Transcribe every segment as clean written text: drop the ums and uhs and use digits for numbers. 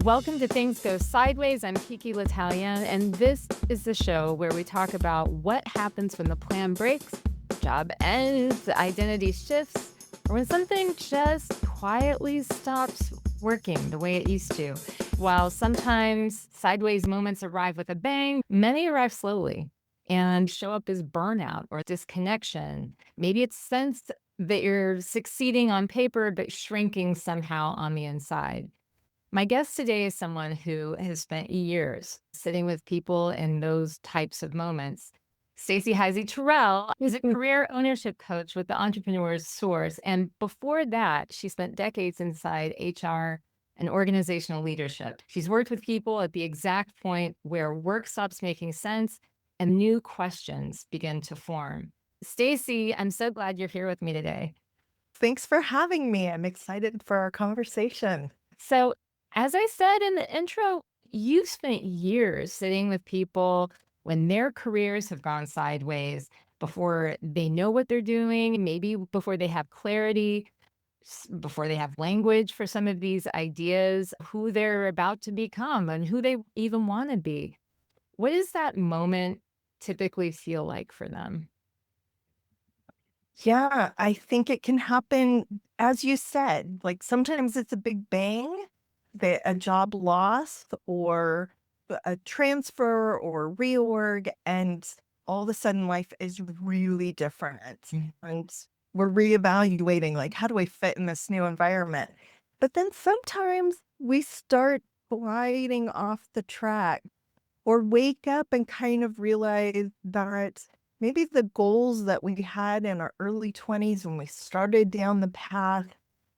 Welcome to Things Go Sideways. I'm KiKi, and this is the show where we talk about what happens when the plan breaks, job ends, identity shifts, or when something just quietly stops working the way it used to. While sometimes sideways moments arrive with a bang, many arrive slowly and show up as burnout or disconnection. Maybe it's sense that you're succeeding on paper, but shrinking somehow on the inside. My guest today is someone who has spent years sitting with people in those types of moments. Stacy Heisey Terrell is a career ownership coach with the Entrepreneur's Source. And before that, she spent decades inside HR and organizational leadership. She's worked with people at the exact point where work stops making sense and new questions begin to form. Stacy, I'm so glad you're here with me today. Thanks for having me. I'm excited for our conversation. So, as I said in the intro, you've spent years sitting with people when their careers have gone sideways before they know what they're doing, maybe before they have clarity, before they have language for some of these ideas, who they're about to become and who they even want to be. What does that moment typically feel like for them? Yeah, I think it can happen, as you said, like sometimes it's a big bang, that a job loss or a transfer or reorg, and all of a sudden life is really different. And we're reevaluating, like, how do I fit in this new environment? But then sometimes we start gliding off the track or wake up and kind of realize that maybe the goals that we had in our early 20s when we started down the path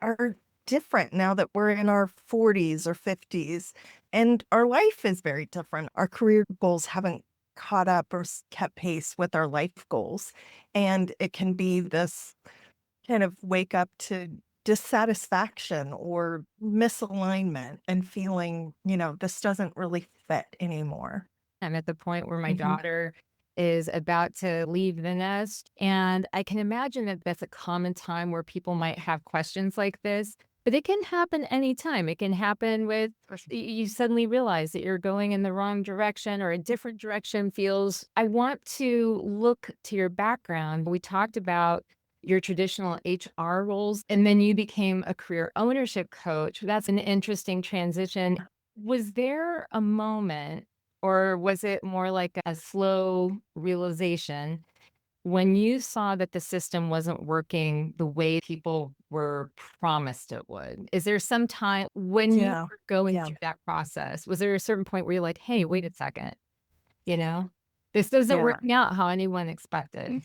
are different now that we're in our 40s or 50s. And our life is very different. Our career goals haven't caught up or kept pace with our life goals. And it can be this kind of wake up to dissatisfaction or misalignment and feeling, this doesn't really fit anymore. I'm at the point where my Mhm. daughter is about to leave the nest. And I can imagine that that's a common time where people might have questions like this, but it can happen anytime. It can happen with you suddenly realize that you're going in the wrong direction or a different direction feels. I want to look to your background. We talked about your traditional HR roles, and then you became a career ownership coach. That's an interesting transition. Was there a moment or was it more like a slow realization when you saw that the system wasn't working the way people were promised it would? Is there some time when you Yeah. were going Yeah. through that process, was there a certain point where you're like, "Hey, wait a second, you know, this isn't Yeah. working out how anyone expected."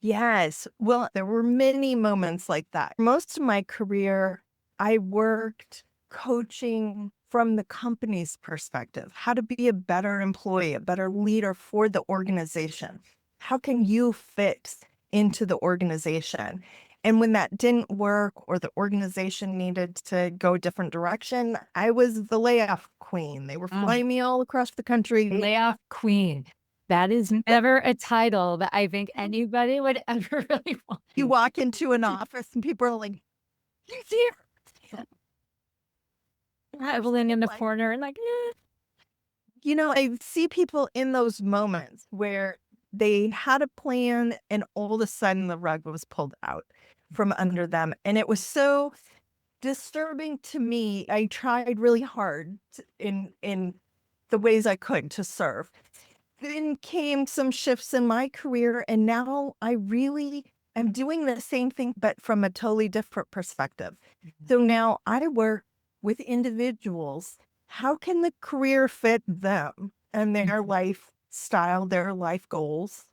Yes. Well, there were many moments like that. Most of my career, I worked coaching from the company's perspective, how to be a better employee, a better leader for the organization. How can you fit into the organization? And when that didn't work or the organization needed to go a different direction, I was the layoff queen. They were Oh, flying me all across the country. layoff queen. That is never a title that I think anybody would ever really You want. walk into an office and people are like, "He's here." Huddling in the Like, corner and like, "Eh." I see people in those moments where they had a plan and all of a sudden the rug was pulled out from under them. And it was so disturbing to me. I tried really hard in the ways I could to serve. Then came some shifts in my career, and now I really am doing the same thing, but from a totally different perspective. So now I work with individuals. How can the career fit them and their lifestyle, their life goals?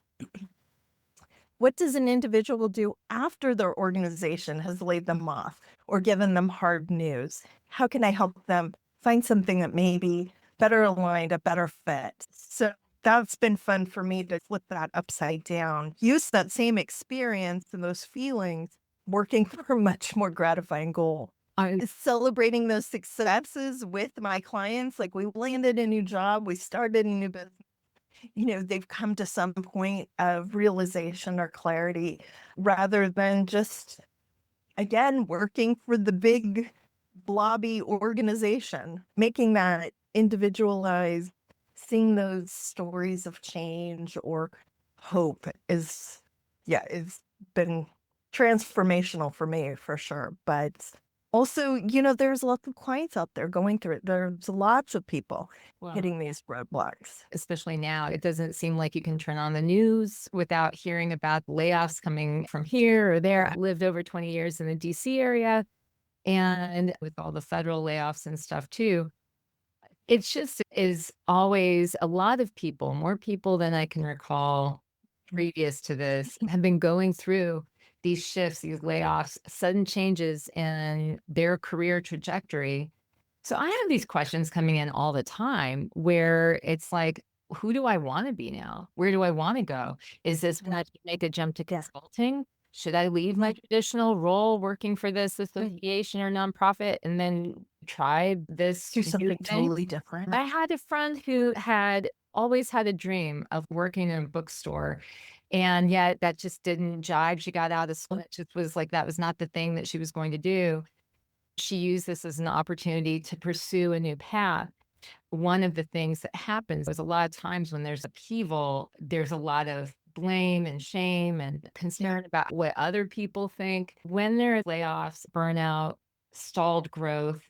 What does an individual do after their organization has laid them off or given them hard news? How can I help them find something that may be better aligned, a better fit? So that's been fun for me to flip that upside down, use that same experience and those feelings working for a much more gratifying goal. I Celebrating those successes with my clients, like we landed a new job, we started a new business, they've come to some point of realization or clarity rather than just, again, working for the big blobby organization, making that individualized, seeing those stories of change or hope is been transformational for me for sure. But also, there's lots of clients out there going through it. There's lots of people Well, hitting these roadblocks. especially now, it doesn't seem like you can turn on the news without hearing about layoffs coming from here or there. I lived over 20 years in the DC area, and with all the federal layoffs and stuff too, it's just is always a lot of people, more people than I can recall previous to this, have been going through these shifts, these layoffs, sudden changes in their career trajectory. So I have these questions coming in all the time where it's like, who do I want to be now? Where do I want to go? Is this when I make a jump to Yeah. consulting? Should I leave my traditional role working for this association or nonprofit and then try this Do new something thing? totally different. I had a friend who had always had a dream of working in a bookstore, and yet that just didn't jive. She got out of school. It just was like that was not the thing that she was going to do. She used this as an opportunity to pursue a new path. One of the things that happens is a lot of times when there's upheaval, there's a lot of blame and shame and concern about what other people think. When there are layoffs, burnout, stalled growth,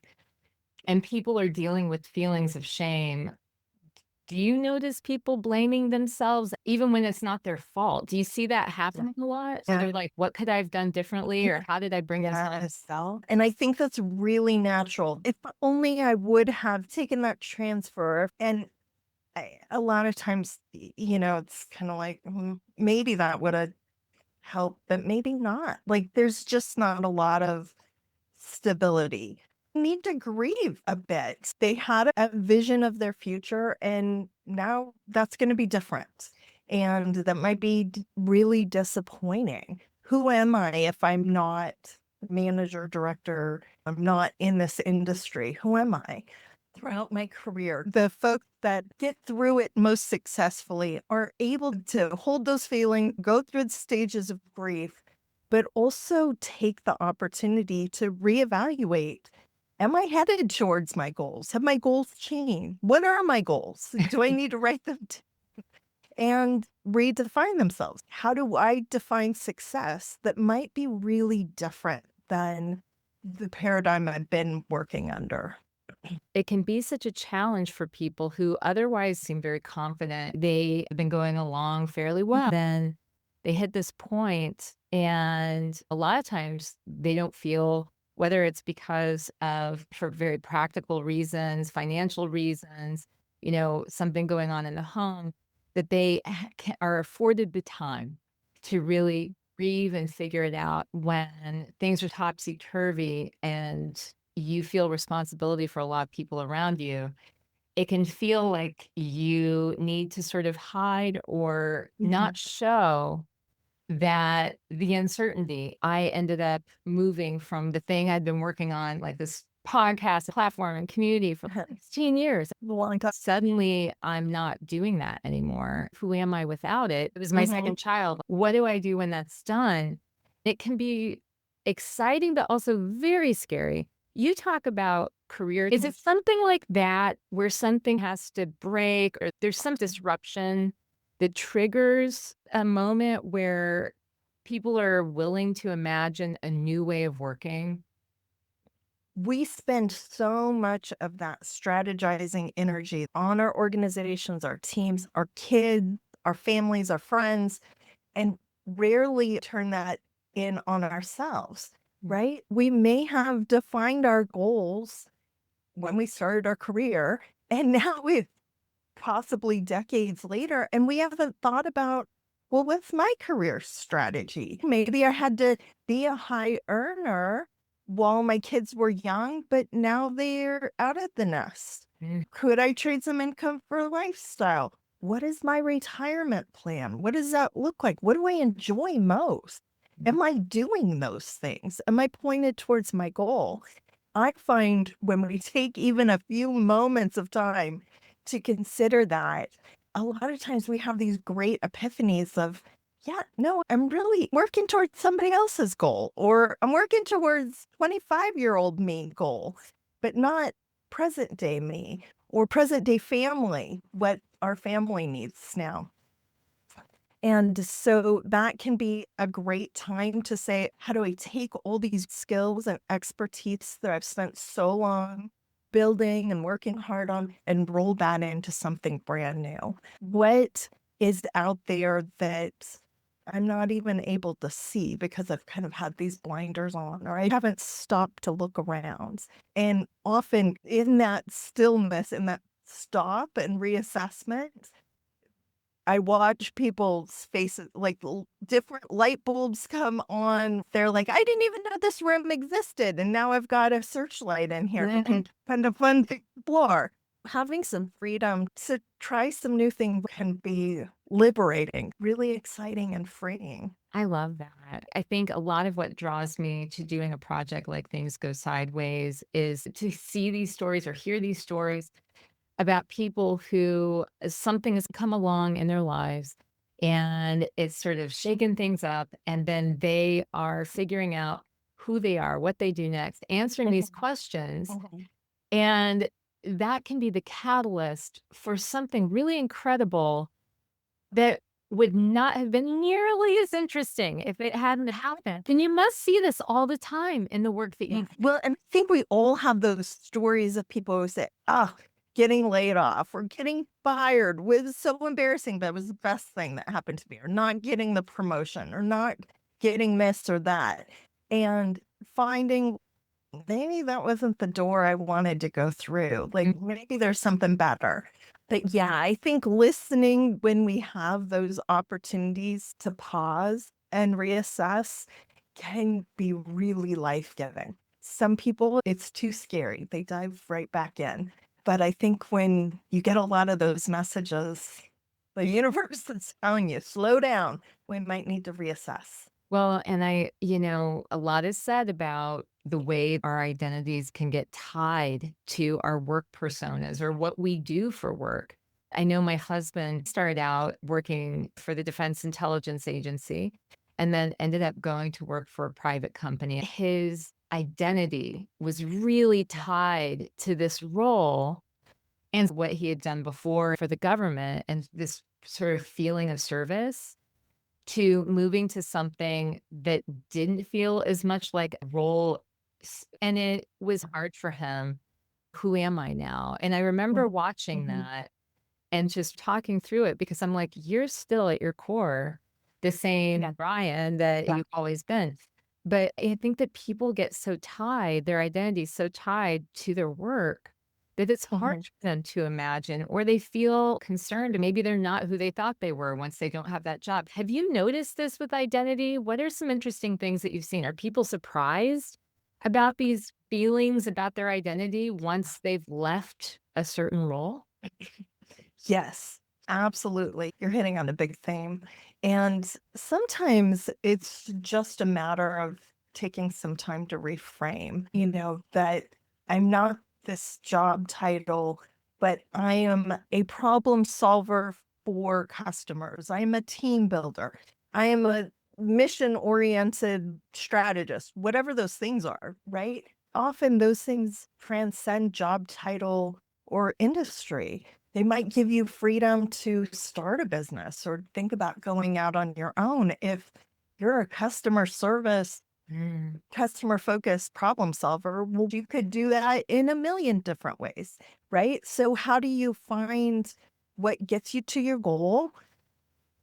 and people are dealing with feelings of shame, do you notice people blaming themselves even when it's not their fault? Do you see that happening a lot? So Yeah. they're like, what could I have done differently? Or how did I bring this on Yes. myself? And I think that's really natural. If only I would have taken that transfer. And a lot of times, it's kind of like, maybe that would have helped, but maybe not. Like, there's just not a lot of stability. Need to grieve a bit. They had a vision of their future, and now that's going to be different. And that might be really disappointing. Who am I if I'm not manager, director? I'm not in this industry. Who am I? Throughout my career, the folks that get through it most successfully are able to hold those feelings, go through the stages of grief, but also take the opportunity to reevaluate. Am I headed towards my goals? Have my goals changed? What are my goals? Do I need to write them and redefine themselves? How do I define success that might be really different than the paradigm I've been working under? It can be such a challenge for people who otherwise seem very confident. They have been going along fairly well. Then they hit this point, and a lot of times they don't feel, whether it's because of for very practical reasons, financial reasons, something going on in the home, that they are afforded the time to really grieve and figure it out when things are topsy-turvy and you feel responsibility for a lot of people around you. It can feel like you need to sort of hide or not show that the uncertainty. I ended up moving from the thing I'd been working on, like this podcast platform and community for 16 years. A long time. Suddenly, I'm not doing that anymore. Who am I without it? It was my second child. What do I do when that's done? It can be exciting, but also very scary. You talk about career. Is it something like that where something has to break or there's some disruption that triggers a moment where people are willing to imagine a new way of working? We spend so much of that strategizing energy on our organizations, our teams, our kids, our families, our friends, and rarely turn that in on ourselves, right? We may have defined our goals when we started our career, and now we've possibly decades later, and we haven't thought about, well, what's my career strategy? Maybe I had to be a high earner while my kids were young, but now they're out of the nest. Mm. Could I trade some income for lifestyle? What is my retirement plan? What does that look like? What do I enjoy most? Am I doing those things? Am I pointed towards my goal? I find when we take even a few moments of time to consider that, a lot of times we have these great epiphanies of, yeah, no, I'm really working towards somebody else's goal, or I'm working towards 25-year-old me goal, but not present day me or present day family, what our family needs now. And so that can be a great time to say, how do I take all these skills and expertise that I've spent so long building and working hard on and roll that into something brand new? What is out there that I'm not even able to see because I've kind of had these blinders on, or I haven't stopped to look around? And often in that stillness, in that stop and reassessment, I watch people's faces, like different light bulbs come on. They're like, I didn't even know this room existed. And now I've got a searchlight in here. Kind of fun to explore. Having some freedom to try some new things can be liberating, really exciting and freeing. I love that. I think a lot of what draws me to doing a project like Things Go Sideways is to see these stories or hear these stories about people who something has come along in their lives and it's sort of shaken things up, and then they are figuring out who they are, what they do next, answering these questions. Mhm. And that can be the catalyst for something really incredible that would not have been nearly as interesting if it hadn't happened. And you must see this all the time in the work that you. Well, and I think we all have those stories of people who say, oh, getting laid off or getting fired was so embarrassing, but it was the best thing that happened to me, or not getting the promotion, or not getting this or that. And finding maybe that wasn't the door I wanted to go through. Like maybe there's something better. But yeah, I think listening when we have those opportunities to pause and reassess can be really life-giving. Some people, it's too scary. They dive right back in. But I think when you get a lot of those messages, the universe is telling you, slow down. We might need to reassess. Well, and a lot is said about the way our identities can get tied to our work personas or what we do for work. I know my husband started out working for the Defense Intelligence Agency and then ended up going to work for a private company. His identity was really tied to this role and what he had done before for the government and this sort of feeling of service to moving to something that didn't feel as much like a role. And it was hard for him. Who am I now? And I remember watching Mhm. that and just talking through it because I'm like, you're still at your core the same Brian that you've always been. But I think that people get so tied, their identity is so tied to their work that it's hard Mhm. for them to imagine, or they feel concerned. Maybe they're not who they thought they were once they don't have that job. Have you noticed this with identity? What are some interesting things that you've seen? Are people surprised about these feelings about their identity once they've left a certain role? Yes, absolutely. You're hitting on a big theme. And sometimes it's just a matter of taking some time to reframe, that I'm not this job title, but I am a problem solver for customers. I am a team builder. I am a mission oriented strategist, whatever those things are, right? Often those things transcend job title or industry. They might give you freedom to start a business or think about going out on your own. If you're a customer service, customer focused problem solver, well, you could do that in a million different ways, right? So, how do you find what gets you to your goal,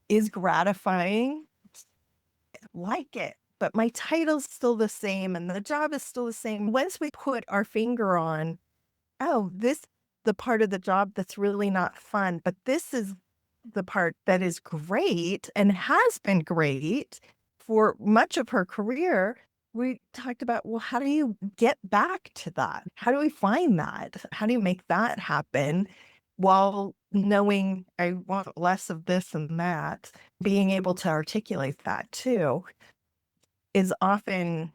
is gratifying, like it? But my title's still the same and the job is still the same. Once we put our finger on, oh, this the part of the job that's really not fun, but this is the part that is great and has been great for much of her career. We talked about, well, how do you get back to that? How do we find that? How do you make that happen while knowing I want less of this and that? Being able to articulate that too is often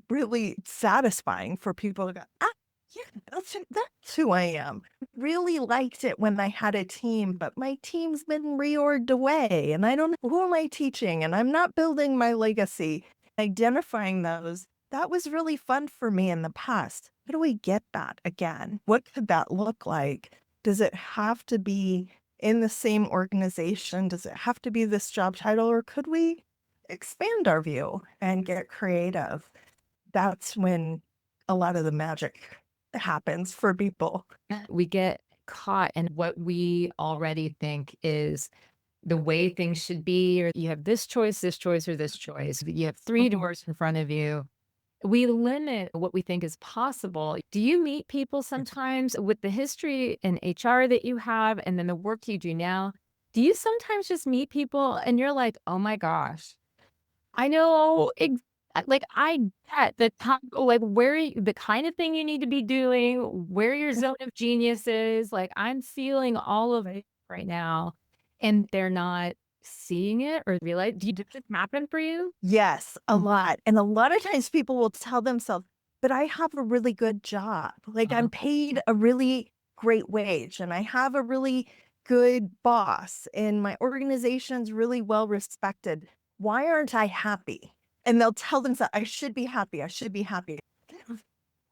really satisfying for people to go, ah, Yeah, that's who I am. Really liked it when I had a team, but my team's been reorged away, and I don't know who am I teaching, and I'm not building my legacy. Identifying those, that was really fun for me in the past. How do we get that again? What could that look like? Does it have to be in the same organization? Does it have to be this job title, or could we expand our view and get creative? That's when a lot of the magic happens for people. We get caught in what we already think is the way things should be, or you have this choice, or this choice. You have three Mhm. doors in front of you. We limit what we think is possible. Do you meet people sometimes with the history in HR that you have and then the work you do now? Do you sometimes just meet people and you're like, oh my gosh, I know, like I get the time, like the kind of thing you need to be doing, where your zone of genius is. Like I'm feeling all of it right now, and they're not seeing it or realize. Did this happen for you? Yes, a Mm. lot. And a lot of times people will tell themselves, but I have a really good job. Like Uh-huh. I'm paid a really great wage and I have a really good boss and my organization's really well respected. Why aren't I happy? And they'll tell themselves, I should be happy. I should be happy.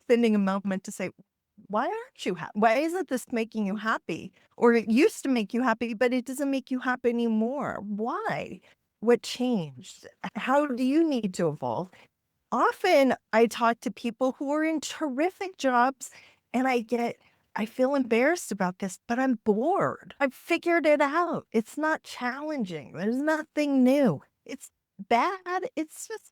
Spending a moment to say, why aren't you happy? Why isn't this making you happy? Or it used to make you happy, but it doesn't make you happy anymore. Why? What changed? How do you need to evolve? Often I talk to people who are in terrific jobs and I feel embarrassed about this, but I'm bored. I've figured it out. It's not challenging. There's nothing new. It's bad. It's just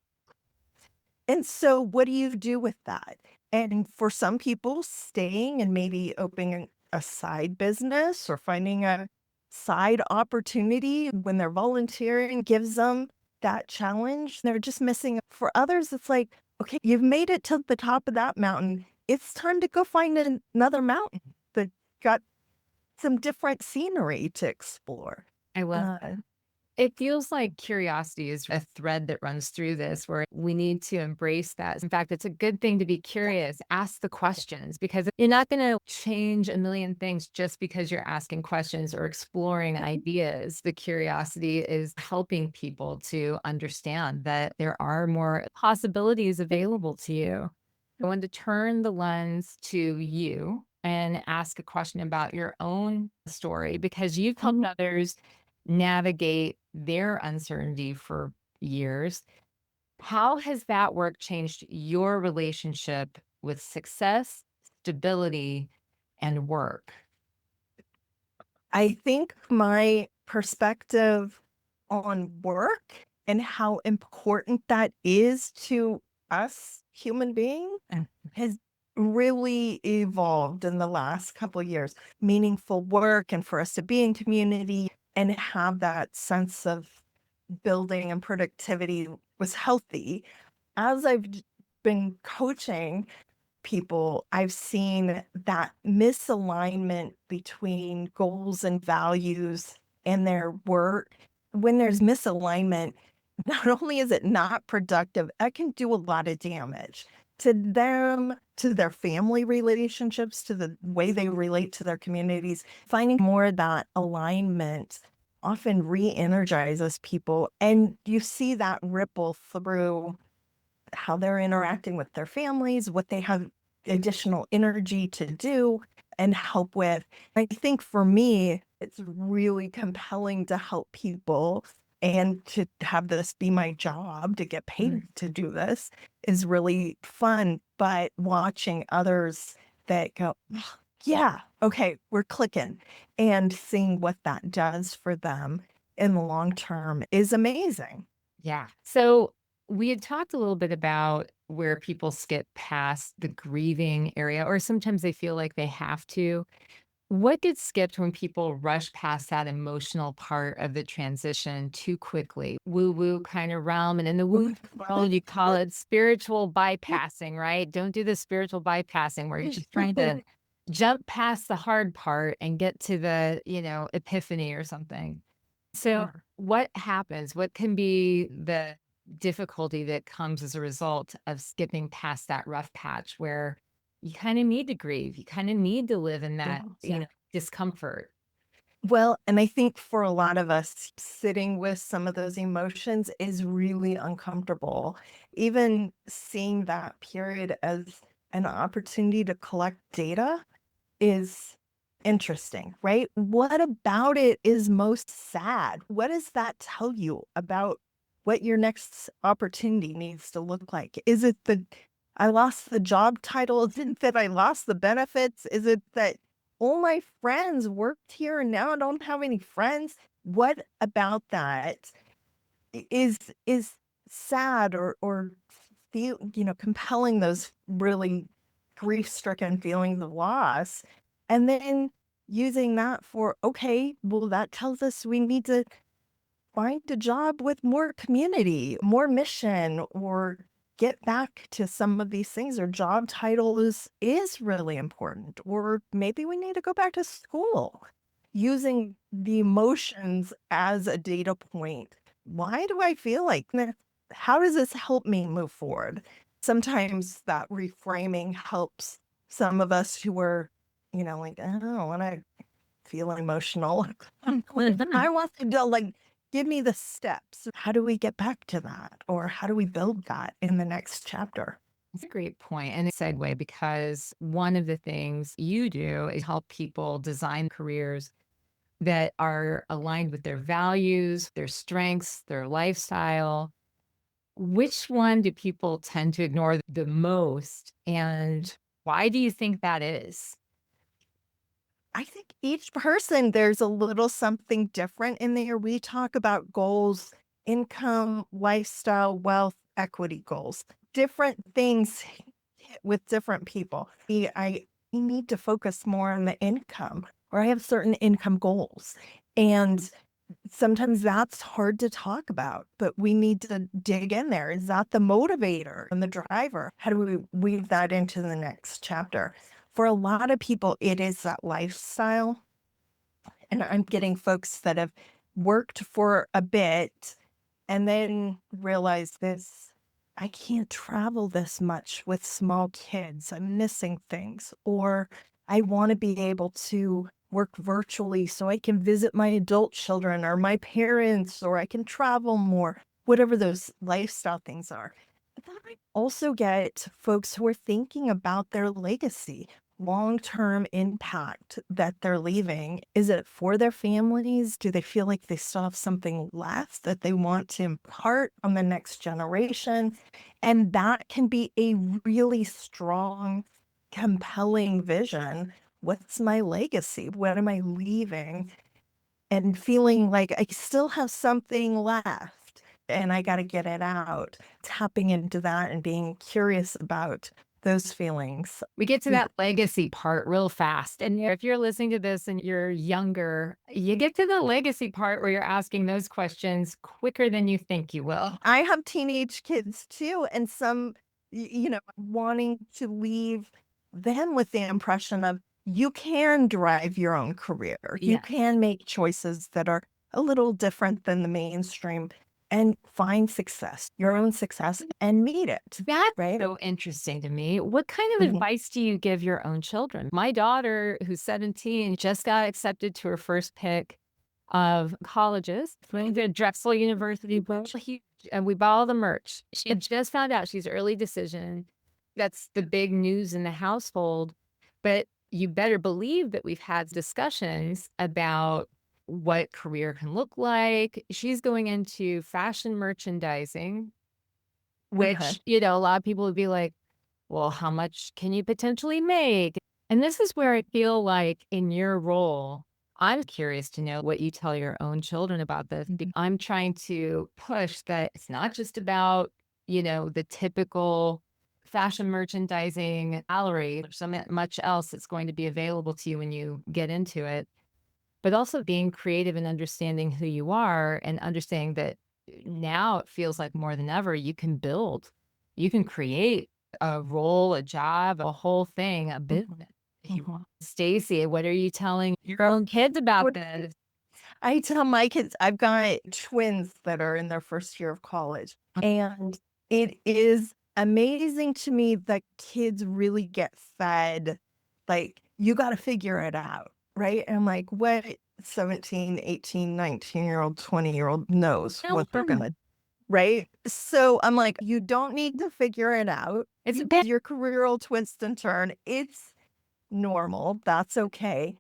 and so what do you do with that? And for some people, staying and maybe opening a side business or finding a side opportunity when they're volunteering gives them that challenge. They're just missing it. For others, it's like, okay, you've made it to the top of that mountain. It's time to go find another mountain that got some different scenery to explore. I love Uh, that. It feels like curiosity is a thread that runs through this where we need to embrace that. In fact, it's a good thing to be curious, ask the questions because you're not going to change a million things just because you're asking questions or exploring ideas. The curiosity is helping people to understand that there are more possibilities available to you. I want to turn the lens to you and ask a question about your own story because you've helped others navigate their uncertainty for years. How has that work changed your relationship with success, stability, and work? I think my perspective on work and how important that is to us human beings Mm. has really evolved in the last couple of years. Meaningful work and for us to be in community and have that sense of building and productivity was healthy. As been coaching people, I've seen that misalignment between goals and values and their work. When there's misalignment, not only is it not productive, it can do a lot of damage to them, to their family relationships, to the way they relate to their communities. Finding more of that alignment often re energizes people. And you see that ripple through how they're interacting with their families, what they have additional energy to do and help with. I think for me, it's really compelling to help people and to have this be my job to get paid to do this is really fun. But watching others that go, "Ugh, yeah, okay, we're clicking and seeing what that does for them in the long term is amazing. Yeah. So we had talked a little bit about where people skip past the grieving area, or sometimes they feel like they have to. What gets skipped when people rush past that emotional part of the transition too quickly? Woo woo kind of realm. And in the woo world, you call it spiritual bypassing, right? Don't do the spiritual bypassing where you're just trying to jump past the hard part and get to the, epiphany or something. So, what happens? What can be the difficulty that comes as a result of skipping past that rough patch where you kind of need to grieve. You kind of need to live in that, Yeah. discomfort. Well, and I think for a lot of us, sitting with some of those emotions is really uncomfortable. Even seeing that period as an opportunity to collect data is interesting, right? What about it is most sad? What does that tell you about what your next opportunity needs to look like? Is it the I lost the job title? Is it that I lost the benefits? Is it that all my friends worked here and now I don't have any friends? What about that is sad or feel, compelling those really grief-stricken feelings of loss, and then using that for, okay, well, that tells us we need to find a job with more community, more mission, or get back to some of these things. Or job title is really important, or maybe we need to go back to school. Using the emotions as a data point. Why do I feel like this? How does this help me move forward? Sometimes that reframing helps some of us who are, like, I don't want to feel emotional. I want to like give me the steps. How do we get back to that? Or how do we build that in the next chapter? That's a great point and a segue because one of the things you do is help people design careers that are aligned with their values, their strengths, their lifestyle. Which one do people tend to ignore the most? And why do you think that is? I think each person, there's a little something different in there. We talk about goals, income, lifestyle, wealth, equity goals, different things hit with different people. I need to focus more on the income, or I have certain income goals. And sometimes that's hard to talk about, but we need to dig in there. Is that the motivator and the driver? How do we weave that into the next chapter? For a lot of people, it is that lifestyle. And I'm getting folks that have worked for a bit and then realize this. I can't travel this much with small kids. I'm missing things. Or I want to be able to work virtually so I can visit my adult children or my parents, or I can travel more, whatever those lifestyle things are. But then I also get folks who are thinking about their legacy, long-term impact that they're leaving. Is it for their families? Do they feel like they still have something left that they want to impart on the next generation? And that can be a really strong, compelling vision. What's my legacy? What am I leaving? And feeling like I still have something left and I got to get it out. Tapping into that and being curious about those feelings. We get to that legacy part real fast. And if you're listening to this and you're younger, you get to the legacy part where you're asking those questions quicker than you think you will. I have teenage kids too, and some, wanting to leave them with the impression of you can drive your own career. You Yeah. can make choices that are a little different than the mainstream and find success, your own success, and meet it. That's Right? so interesting to me. What kind of Mhm. advice do you give your own children? My daughter, who's 17, just got accepted to her first pick of colleges. Went to Drexel University, huge, and we bought all the merch. She had just found out she's early decision. That's the big news in the household. But you better believe that we've had discussions about what career can look like. She's going into fashion merchandising, Okay. which, a lot of people would be like, well, how much can you potentially make? And this is where I feel like in your role, I'm curious to know what you tell your own children about this. I'm trying to push that it's not just about, the typical fashion merchandising salary, there's so much else that's going to be available to you when you get into it, but also being creative and understanding who you are and understanding that now it feels like more than ever, you can create a role, a job, a whole thing, a business. If you want. Stacy, what are you telling your own kids about What this? I tell my kids, I've got twins that are in their first year of college, and it is amazing to me that kids really get fed, like, you got to figure it out. Right. And I'm like, what 17, 18, 19-year-old, 20-year-old knows No, what they're going to, right? So I'm like, you don't need to figure it out. it's bad. Your career will twist and turn. It's normal. That's okay.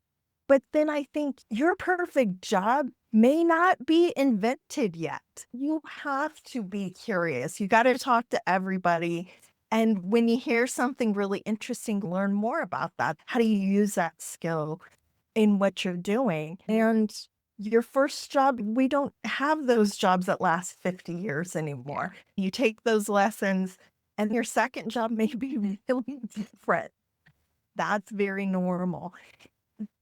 But then I think your perfect job may not be invented yet. You have to be curious. You got to talk to everybody. And when you hear something really interesting, learn more about that. How do you use that skill in what you're doing? And your first job, we don't have those jobs that last 50 years anymore. You take those lessons, and your second job may be really different. That's very normal.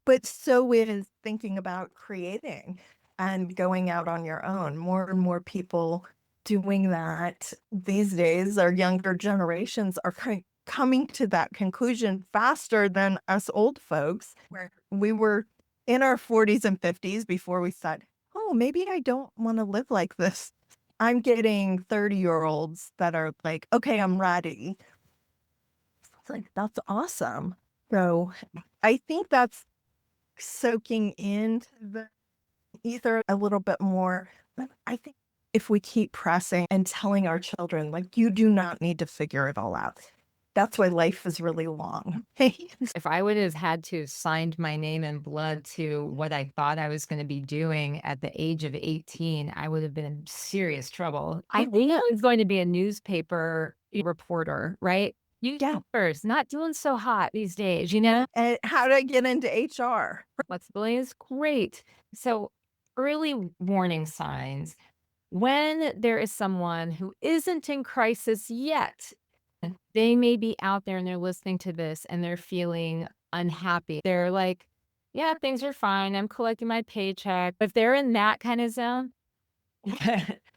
But so is thinking about creating and going out on your own. More and more people doing that these days. Our younger generations are coming to that conclusion faster than us old folks, where we were in our 40s and 50s before we said, oh, maybe I don't want to live like this. I'm getting 30-year-olds that are like, okay, I'm ready. It's like, that's awesome. So I think that's soaking into the ether a little bit more. But I think if we keep pressing and telling our children, like, you do not need to figure it all out. That's why life is really long. If I would have had to have signed my name in blood to what I thought I was going to be doing at the age of 18, I would have been in serious trouble. I think I was going to be a newspaper reporter, right? Yeah. Newspapers, not doing so hot these days, you know? And how did I get into HR? Flexibility is great. So, early warning signs when there is someone who isn't in crisis yet, they may be out there and they're listening to this and they're feeling unhappy. They're like, yeah, things are fine. I'm collecting my paycheck. If they're in that kind of zone,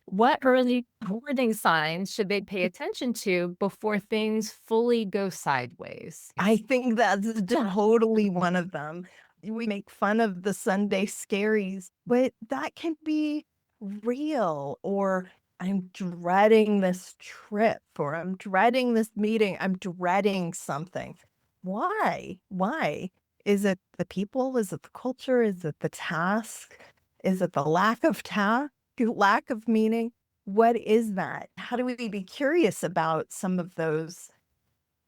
what early warning signs should they pay attention to before things fully go sideways? I think that's totally one of them. We make fun of the Sunday scaries, but that can be real. Or I'm dreading this trip, or I'm dreading this meeting, I'm dreading something. Why? Why? Is it the people? Is it the culture? Is it the task? Is it the lack of task? Lack of meaning? What is that? How do we be curious about some of those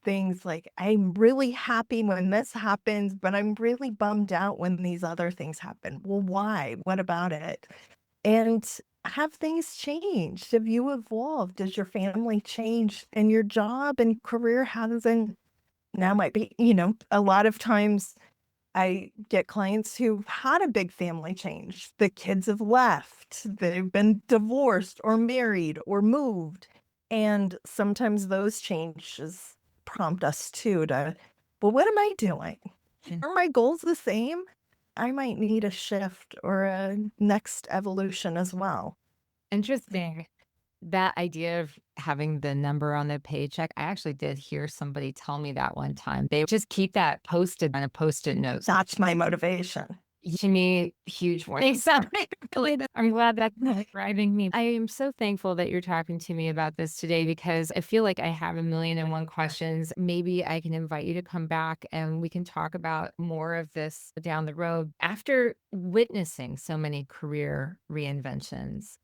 things? Like, I'm really happy when this happens, but I'm really bummed out when these other things happen. Well, why? What about it? And have things changed? Have you evolved? Does your family change? And your job and career hasn't. Now might be, a lot of times I get clients who've had a big family change. The kids have left, they've been divorced or married or moved. And sometimes those changes prompt us too to, well, what am I doing? Are my goals the same? I might need a shift or a next evolution as well. Interesting. That idea of having the number on the paycheck, I actually did hear somebody tell me that one time. They just keep that posted on a Post-it note. That's my motivation. To me, huge warning sign. I'm glad that's not driving me. I am so thankful that you're talking to me about this today because I feel like I have a million and one questions. Maybe I can invite you to come back and we can talk about more of this down the road. After witnessing so many career reinventions,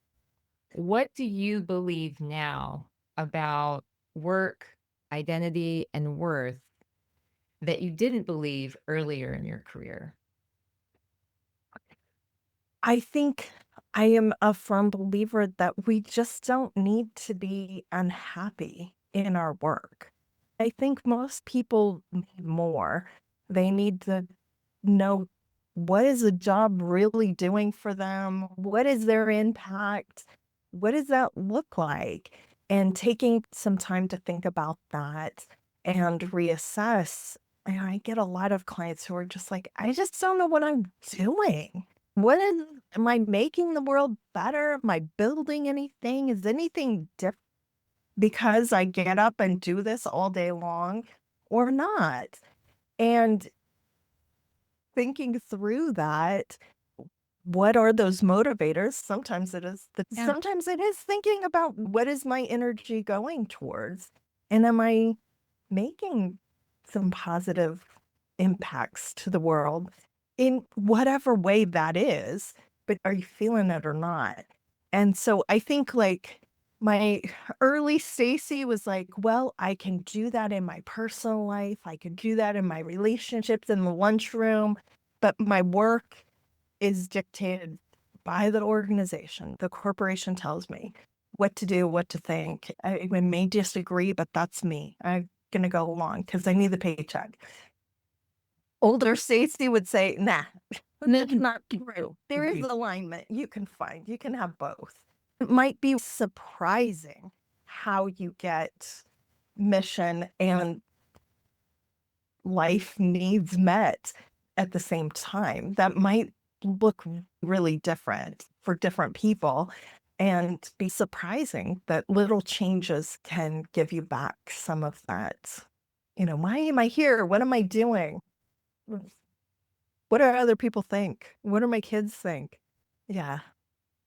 what do you believe now about work, identity, and worth that you didn't believe earlier in your career? I think I am a firm believer that we just don't need to be unhappy in our work. I think most people need more. They need to know, what is a job really doing for them? What is their impact? What does that look like? And taking some time to think about that and reassess. And I get a lot of clients who are just like, I just don't know what I'm doing. Am I making the world better? Am I building anything? Is anything different because I get up and do this all day long or not? And thinking through that, what are those motivators? Yeah. Sometimes it is thinking about, what is my energy going towards? And am I making some positive impacts to the world in whatever way that is? But are you feeling it or not? And so I think like my early Stacy was like, well, I can do that in my personal life. I can do that in my relationships in the lunchroom, but my work is dictated by the organization. The corporation tells me what to do, what to think. I may disagree, but that's me. I'm going to go along because I need the paycheck. Older Stacy would say, nah, that's not true. There is alignment you can find. You can have both. It might be surprising how you get mission and life needs met at the same time. That might look really different for different people and be surprising that little changes can give you back some of that. Why am I here? What am I doing? What do other people think? What do my kids think? Yeah.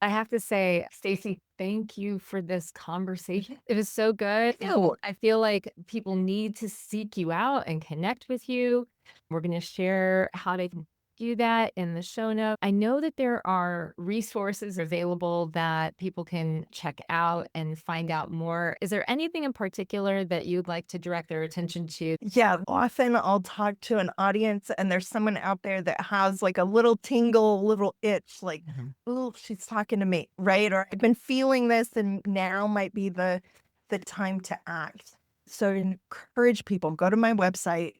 I have to say, Stacy, thank you for this conversation. It was so good. Oh, I feel like people need to seek you out and connect with you. We're going to share how to do that in the show notes. I know that there are resources available that people can check out and find out more. Is there anything in particular that you'd like to direct their attention to? yeah. Often I'll talk to an audience and there's someone out there that has like a little tingle, little itch, like, oh, she's talking to me, right? Or I've been feeling this and now might be the time to act. So to encourage people, go to my website,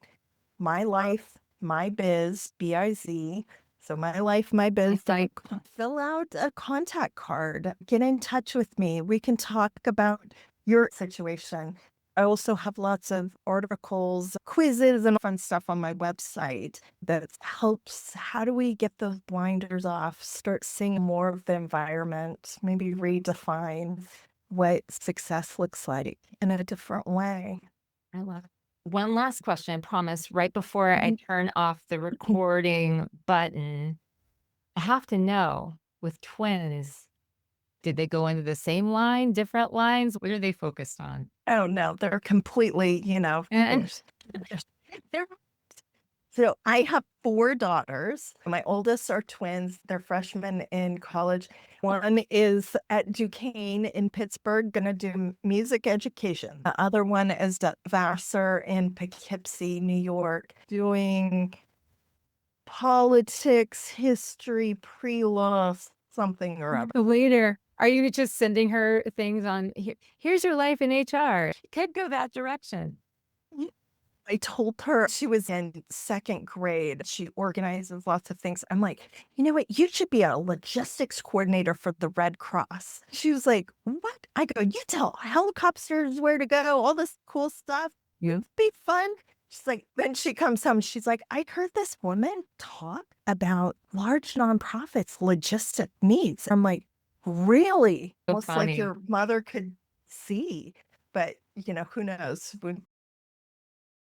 My Life, My Biz, B-I-Z. So My Life, My Biz, Like, fill out a contact card, get in touch with me. We can talk about your situation. I also have lots of articles, quizzes, and fun stuff on my website that helps. How do we get those blinders off, start seeing more of the environment, maybe redefine what success looks like in a different way? I love it. One last question, I promise, right before I turn off the recording button. I have to know with twins, did they go into the same line, different lines? What are they focused on? Oh no, they're completely, And they're so I have 4 daughters. My oldest are twins. They're freshmen in college. One is at Duquesne in Pittsburgh, gonna do music education. The other one is at Vassar in Poughkeepsie, New York, doing politics, history, pre-law, something or other. the waiter, are you just sending her things on, here's your life in HR? Could go that direction. I told her she was in 2nd grade. She organizes lots of things. I'm like, you know what? You should be a logistics coordinator for the Red Cross. She was like, what? I go, you tell helicopters where to go, all this cool stuff. Yeah. It'd be fun. She's like, then she comes home. She's like, I heard this woman talk about large nonprofits' logistic needs. I'm like, really? So Almost like funny. your mother could see. But, who knows?